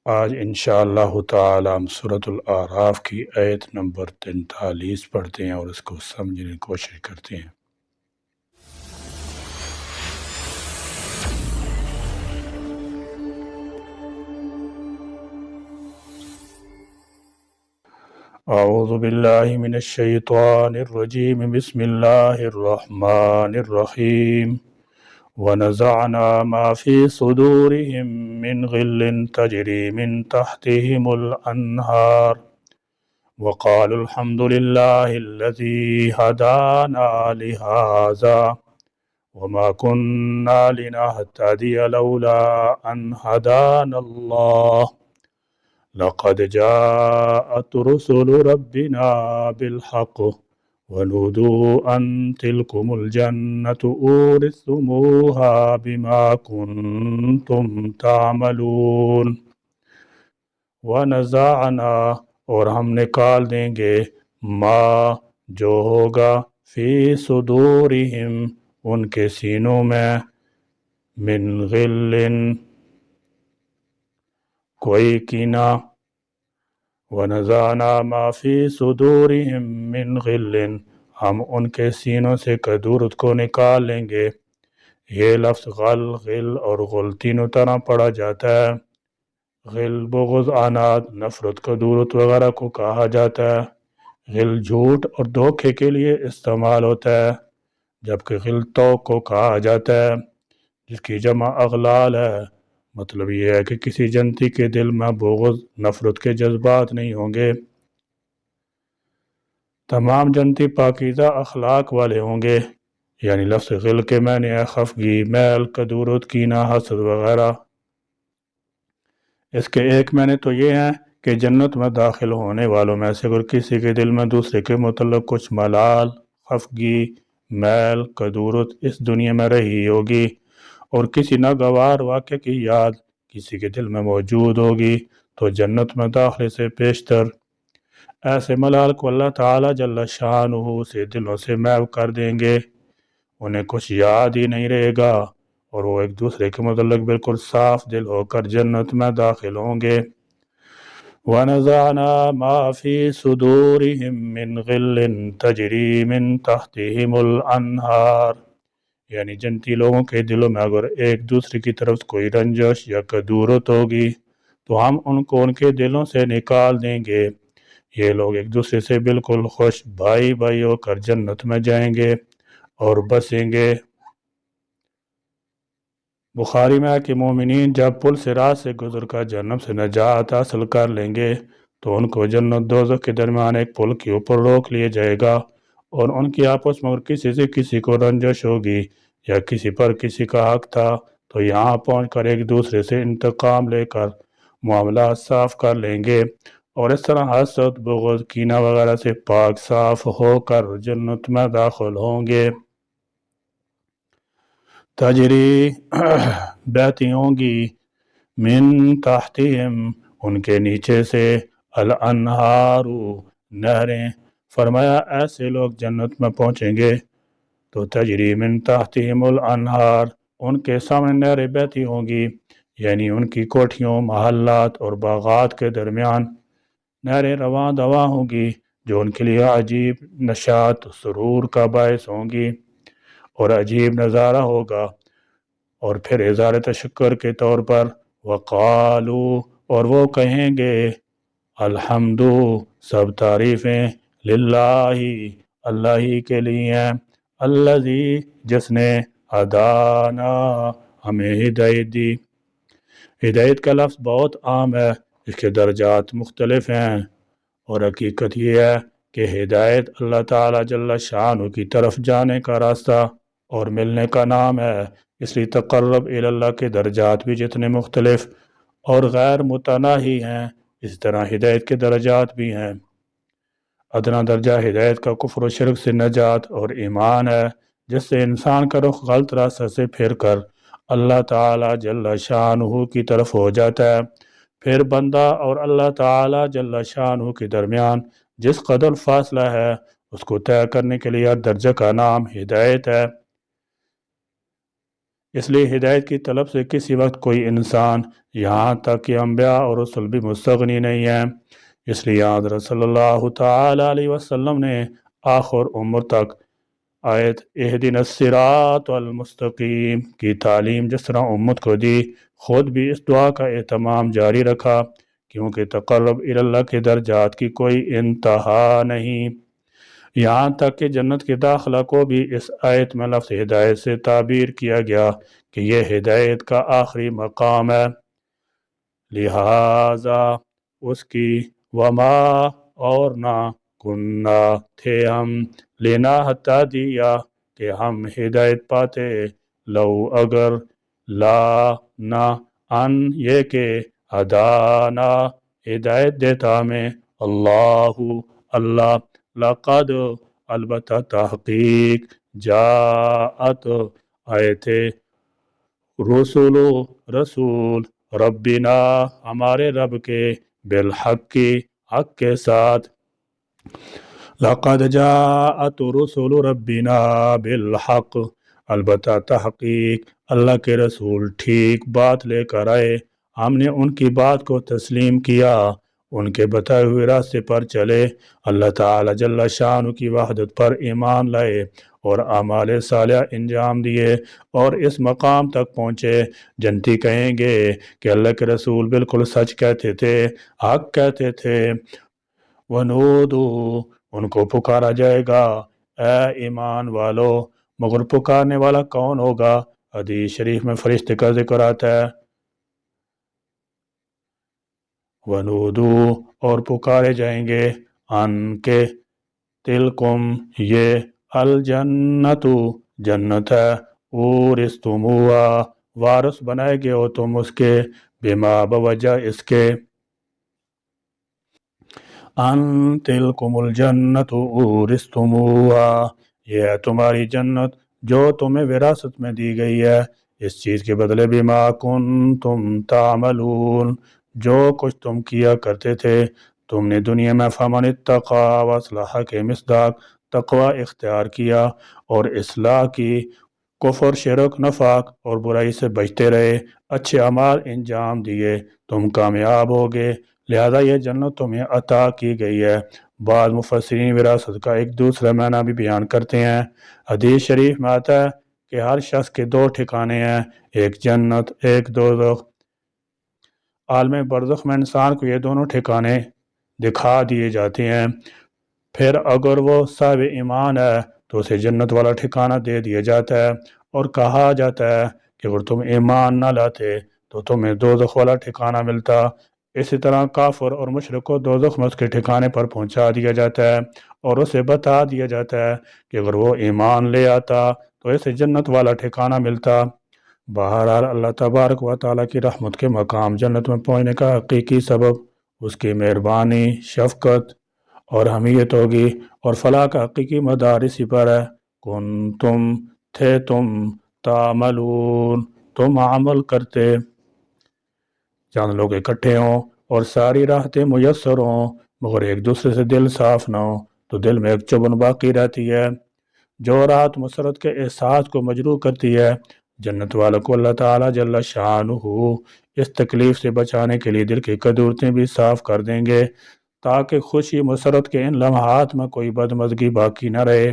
آج انشاءاللہ تعالی ہم سورۃ الاعراف کی آیت نمبر 43 پڑھتے ہیں اور اس کو سمجھنے کی کوشش کرتے ہیں۔ اعوذ باللہ من الشیطان الرجیم، بسم اللہ الرحمن الرحیم۔ وَنَزَعْنَا مَا فِي صُدُورِهِم مِّنْ غِلٍّ تَجْرِي مِنْ تَحْتِهِمُ الْأَنْهَارُ وَقَالُوا الْحَمْدُ لِلَّهِ الَّذِي هَدَانَا لِهَٰذَا وَمَا كُنَّا لِنَهْتَدِيَ لَوْلَا أَنْ هَدَانَا اللَّهُ لَقَدْ جَاءَتْ رُسُلُ رَبِّنَا بِالْحَقِّ وَنُودُوا أَن تِلْكُمُ الْجَنَّةُ أُورِثْتُمُوهَا بِمَا كُنتُمْ تَعْمَلُونَ۔ وَنَزَعْنَا اور ہم نکال دیں گے ما جو ہوگا فی صدورہم ان کے سینوں میں من غل کوئی کینہ، وَنَزَعْنَا مَا فِي صُدُورِهِم مِّن غِلٍّ ہم ان کے سینوں سے کدورت کو نکال لیں گے۔ یہ لفظ غل اور غل تینوں طرح پڑھا جاتا ہے۔ غل بغض، عناد، نفرت، کدورت وغیرہ کو کہا جاتا ہے۔ غل جھوٹ اور دھوکے کے لیے استعمال ہوتا ہے، جبکہ غل توق کو کہا جاتا ہے جس کی جمع اغلال ہے۔ مطلب یہ ہے کہ کسی جنتی کے دل میں بغض، نفرت کے جذبات نہیں ہوں گے۔ تمام جنتی پاکیزہ اخلاق والے ہوں گے۔ یعنی لفظ غل کے معنی ہے خفگی، میل، کدورت، کینہ، حسد وغیرہ۔ اس کے ایک معنی تو یہ ہیں کہ جنت میں داخل ہونے والوں میں سے اگر کسی کے دل میں دوسرے کے متعلق کچھ ملال، خفگی، میل، کدورت اس دنیا میں رہی ہوگی اور کسی ناگوار واقعے کی یاد کسی کے دل میں موجود ہوگی تو جنت میں داخلے سے پیشتر ایسے ملال کو اللہ تعالی جل شانہ سے دلوں سے محو کر دیں گے۔ انہیں کچھ یاد ہی نہیں رہے گا اور وہ ایک دوسرے کے متعلق بالکل صاف دل ہو کر جنت میں داخل ہوں گے۔ وَنَزَعْنَا مَا فِي صُدُورِهِم مِّن غِلٍّ تَجْرِي مِن تَحْتِهِمُ الْأَنْهَارُ یعنی جنتی لوگوں کے دلوں میں اگر ایک دوسرے کی طرف کوئی رنجش یا کدورت ہوگی تو ہم ان کو ان کے دلوں سے نکال دیں گے۔ یہ لوگ ایک دوسرے سے بالکل خوش بھائی بھائی ہو کر جنت میں جائیں گے اور بسیں گے۔ بخاری میں ہے کہ مومنین جب پل صراط سے گزر کر جہنم سے نجات حاصل کر لیں گے تو ان کو جنت دوزخ کے درمیان ایک پل کے اوپر روک لیا جائے گا اور ان کی آپس میں کسی سے کسی کو رنجش ہوگی یا کسی پر کسی کا حق تھا تو یہاں پہنچ کر ایک دوسرے سے انتقام لے کر معاملات صاف کر لیں گے اور اس طرح حسد، بغض، کینہ وغیرہ سے پاک صاف ہو کر جنت میں داخل ہوں گے۔ تجری بہتی ہوں گی من تحتہم ان کے نیچے سے الانہار نہریں۔ فرمایا ایسے لوگ جنت میں پہنچیں گے تو تجری من تحتہم الانہار ان کے سامنے نہریں بہتی ہوں گی، یعنی ان کی کوٹھیوں، محلات اور باغات کے درمیان نہریں رواں دواں ہوں گی جو ان کے لیے عجیب نشاط سرور کا باعث ہوں گی اور عجیب نظارہ ہوگا۔ اور پھر اظہار تشکر کے طور پر وقالو اور وہ کہیں گے الحمد سب تعریفیں للہ اللہ ہی کے لیے ہیں، الذی جس نے ہدانا ہمیں ہدایت دی۔ ہدایت کا لفظ بہت عام ہے، اس کے درجات مختلف ہیں اور حقیقت یہ ہے کہ ہدایت اللہ تعالی جل شانہ کی طرف جانے کا راستہ اور ملنے کا نام ہے۔ اس لیے تقرب الی اللہ کے درجات بھی جتنے مختلف اور غیر متناہی ہیں اس طرح ہدایت کے درجات بھی ہیں۔ ادنا درجہ ہدایت کا کفر و شرک سے نجات اور ایمان ہے جس سے انسان کا رخ غلط راستہ سے پھر کر اللہ تعالی جل شانہ کی طرف ہو جاتا ہے۔ پھر بندہ اور اللہ تعالی جل شانہ کے درمیان جس قدر فاصلہ ہے اس کو طے کرنے کے لیے درجہ کا نام ہدایت ہے۔ اس لیے ہدایت کی طلب سے کسی وقت کوئی انسان یہاں تک کہ انبیاء اور رسل بھی مستغنی نہیں ہیں۔ اس لیے حضرت صلی اللہ تعالی علیہ وسلم نے آخر عمر تک آیت اہدنا الصراط المستقیم کی تعلیم جس طرح امت کو دی، خود بھی اس دعا کا اہتمام جاری رکھا، کیونکہ تقرب اللہ کے درجات کی کوئی انتہا نہیں۔ یہاں تک کہ جنت کے داخلہ کو بھی اس آیت میں لفظ ہدایت سے تعبیر کیا گیا کہ یہ ہدایت کا آخری مقام ہے، لہذا اس کی وما اور نہ کننا تھے ہم لینا حتی دیا کہ ہم ہدایت پاتے، لو اگر لا نہ ان یہ کہ ہدانا ہدایت دیتا ہمیں اللہ لقد البتہ تحقیق جاءت آئے تھے رسول ربنا ہمارے رب کے بالحق کی حق کے ساتھ، لقد جاءت رسول ربنا بالحق البتہ تحقیق اللہ کے رسول ٹھیک بات لے کر آئے، ہم نے ان کی بات کو تسلیم کیا، ان کے بتائے ہوئے راستے پر چلے، اللہ تعالی جل شانہ کی وحدت پر ایمان لائے اور اعمال صالحہ انجام دیے اور اس مقام تک پہنچے۔ جنتی کہیں گے کہ اللہ کے رسول بالکل سچ کہتے تھے، حق کہتے تھے۔ ونودو ان کو پکارا جائے گا، اے ایمان والو، مگر پکارنے والا کون ہوگا؟ حدیث شریف میں فرشتے کا ذکر آتا ہے، ونودو اور پکارے جائیں گے، ان کے تلکم یہ الجنت جنت ہے، اورثتموہا وارث بنائے گئے ہو تم اس کے، بما بوجہ اس کے، ان تلکم الجنت اورثتموہا یہ ہے تمہاری جنت جو تمہیں وراثت میں دی گئی ہے، اس چیز کے بدلے بما کنتم تعملون جو کچھ تم کیا کرتے تھے تم نے دنیا میں، فمن اتقا واصلح کے مصداق تقوی اختیار کیا اور اصلاح کی، کفر شرک نفاق اور برائی سے بچتے رہے، اچھے اعمال انجام دیے، تم کامیاب ہوگے، لہذا یہ جنت تمہیں عطا کی گئی ہے۔ بعض مفسرین وراثت کا ایک دوسرا معنی بھی بیان کرتے ہیں۔ حدیث شریف میں آتا ہے کہ ہر شخص کے دو ٹھکانے ہیں، ایک جنت ایک دوزخ۔ عالم برزخ میں انسان کو یہ دونوں ٹھکانے دکھا دیے جاتے ہیں، پھر اگر وہ صاحب ایمان ہے تو اسے جنت والا ٹھکانہ دے دیا جاتا ہے اور کہا جاتا ہے کہ اگر تم ایمان نہ لاتے تو تمہیں دوزخ والا ٹھکانہ ملتا۔ اسی طرح کافر اور مشرک کو دوزخ میں اس کے ٹھکانے پر پہنچا دیا جاتا ہے اور اسے بتا دیا جاتا ہے کہ اگر وہ ایمان لے آتا تو اسے جنت والا ٹھکانہ ملتا۔ بہرحال اللہ تبارک و تعالیٰ کی رحمت کے مقام جنت میں پہنچنے کا حقیقی سبب اس کی مہربانی، شفقت اور حمیت ہوگی، اور فلاح کا حقیقی مدار اسی پر ہے، کنتم تھے تم تعملون تم عمل کرتے، چند لوگ اکٹھے ہوں اور ساری راحتیں میسر ہوں مگر ایک دوسرے سے دل صاف نہ ہو تو دل میں ایک چبن باقی رہتی ہے جو راحت مسرت کے احساس کو مجروح کرتی ہے۔ جنت والوں کو اللہ تعالیٰ جل شانہ اس تکلیف سے بچانے کے لیے دل کی قدورتیں بھی صاف کر دیں گے تاکہ خوشی مسرت کے ان لمحات میں کوئی بدمزگی باقی نہ رہے۔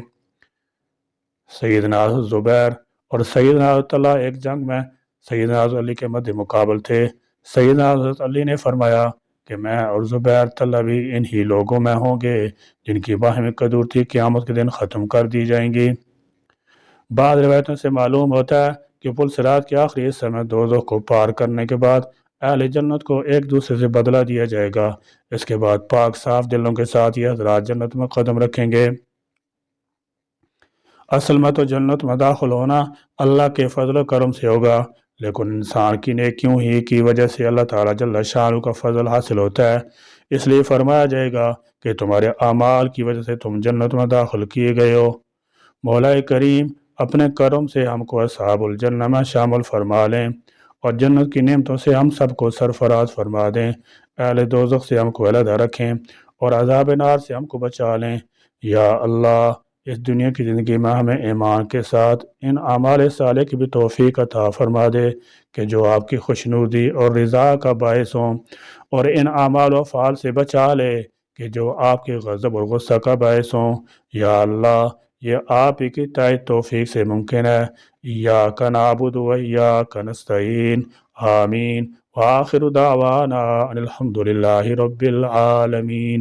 سیدنا زبیر اور سیدنا حضرت اللہ ایک جنگ میں سیدنا حضرت علی کے مد مقابل تھے۔ سیدنا حضرت علی نے فرمایا کہ میں اور زبیر طلحہ بھی انہی لوگوں میں ہوں گے جن کی باہمی قدورتی قیامت کے دن ختم کر دی جائیں گی۔ بعض روایتوں سے معلوم ہوتا ہے کہ پل صراط کے آخری حصے میں دوزخ کو پار کرنے کے بعد اہل جنت کو ایک دوسرے سے بدلہ دیا جائے گا، اس کے بعد پاک صاف دلوں کے ساتھ یہ حضرات جنت میں قدم رکھیں گے۔ اصل میں تو جنت میں داخل ہونا اللہ کے فضل و کرم سے ہوگا، لیکن انسان کی نیکیوں ہی کی وجہ سے اللہ تعالیٰ جل شانہ کا فضل حاصل ہوتا ہے، اس لیے فرمایا جائے گا کہ تمہارے اعمال کی وجہ سے تم جنت میں داخل کیے گئے ہو۔ مولا کریم اپنے کرم سے ہم کو اصحاب الجنہ میں شامل فرما لیں اور جنت کی نعمتوں سے ہم سب کو سرفراز فرما دیں، اہل دوزخ سے ہم کو علیحدہ رکھیں اور عذاب نار سے ہم کو بچا لیں۔ یا اللہ اس دنیا کی زندگی میں ہمیں ایمان کے ساتھ ان اعمال صالح کی بھی توفیق عطا فرما دے کہ جو آپ کی خوشنودی اور رضا کا باعث ہوں، اور ان اعمال و افعال سے بچا لے کہ جو آپ کے غضب اور غصہ کا باعث ہوں۔ یا اللہ، یہ آپ ہی کی تائید توفیق سے ممکن ہے۔ ایاک نعبد و ایاک نستعین۔ آمین۔ وآخر دعوانا ان الحمد للہ رب العالمین۔